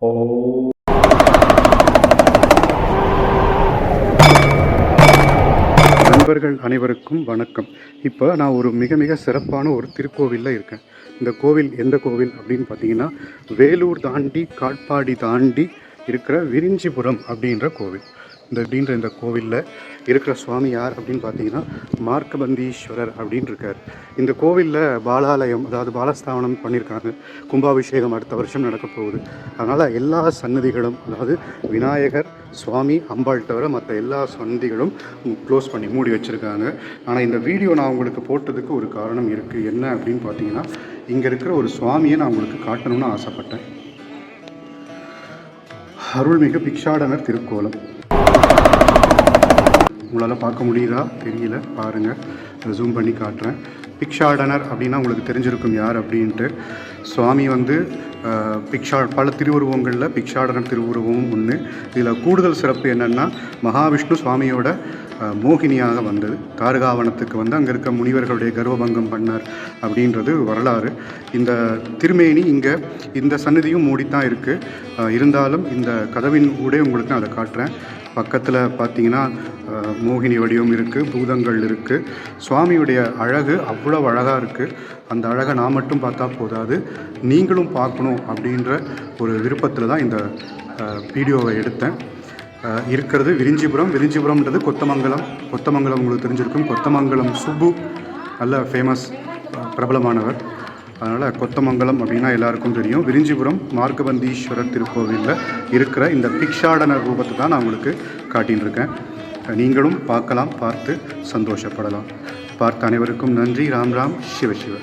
ஓ. நண்பர்கள் அனைவருக்கும் வணக்கம். இப்போ நான் ஒரு மிக மிக சிறப்பான ஒரு திருக்கோவிலில் இருக்கேன். இந்த கோவில் எந்த கோவில் அப்படின்னு பார்த்தீங்கன்னா, வேலூர் தாண்டி காட்பாடி தாண்டி இருக்கிற விரிஞ்சிபுரம் அப்படின்ற கோவில். இந்த கோவிலில் இருக்கிற சுவாமி யார் அப்படின்னு பார்த்தீங்கன்னா, மார்க்கபந்தீஸ்வரர் அப்படின்னு இருக்கார். இந்த கோவிலில் பாலாலயம், அதாவது பாலஸ்தானம் பண்ணியிருக்காங்க. கும்பாபிஷேகம் அடுத்த வருஷம் நடக்க போகுது. அதனால் எல்லா சன்னதிகளும், அதாவது விநாயகர், சுவாமி, அம்பாள் தவிர மற்ற எல்லா சன்னதிகளும் க்ளோஸ் பண்ணி மூடி வச்சுருக்காங்க. ஆனால் இந்த வீடியோ நான் உங்களுக்கு போட்டதுக்கு ஒரு காரணம் இருக்குது. என்ன அப்படின்னு பார்த்தீங்கன்னா, இங்கே இருக்கிற ஒரு சுவாமியை நான் உங்களுக்கு காட்டணும்னு ஆசைப்பட்டேன். அருள்மிகு பிக்ஷாடனர் திருக்கோலம். உங்களால் பார்க்க முடியுதா தெரியல, பாருங்கள், ஜூம் பண்ணி காட்டுறேன். பிக்ஷாடனர் அப்படின்னா உங்களுக்கு தெரிஞ்சிருக்கும் யார் அப்படின்ட்டு. சுவாமி பல திருவுருவங்களில் பிக்ஷாடனர் திருவுருவமும் ஒன்று. இதில் கூடுதல் சிறப்பு என்னென்னா, மகாவிஷ்ணு சுவாமியோட மோகினியாக வந்தது. தாரகாவனத்துக்கு அங்கே இருக்க முனிவர்களுடைய கர்வபங்கம் பண்ணார் அப்படின்றது வரலாறு. இந்த திருமேனி இங்கே இந்த சன்னதியும் மூடித்தான் இருக்குது. இருந்தாலும் இந்த கதவின் ஊடே உங்களுக்கு நான் அதை காட்டுறேன். பக்கத்தில் பார்த்தீங்கன்னா மோகினி வடிவம் இருக்குது, பூதங்கள் இருக்குது. சுவாமியுடைய அழகு அவ்வளோ அழகாக இருக்குது. அந்த அழகை நான் மட்டும் பார்த்தா போதாது, நீங்களும் பார்க்கணும் அப்படின்ற ஒரு விருப்பத்தில் தான் இந்த வீடியோவை எடுத்தேன். இருக்கிறது விரிஞ்சிபுரம்ன்றது கொத்தமங்கலம் உங்களுக்கு தெரிஞ்சிருக்கும். கொத்தமங்கலம் சுப்பு நல்ல ஃபேமஸ், பிரபலமானவர். அதனால் கொத்தமங்கலம் அப்படின்னா எல்லாருக்கும் தெரியும். விரிஞ்சிபுரம் மார்க்கபந்தீஸ்வரர் திருக்கோவிலில் இருக்கிற இந்த பிக்ஷாடனர் ரூபத்தை தான் நான் உங்களுக்கு காட்டின்னு இருக்கேன். நீங்களும் பார்க்கலாம், பார்த்து சந்தோஷப்படலாம். பார்த்த அனைவருக்கும் நன்றி. ராம் ராம், சிவ சிவ.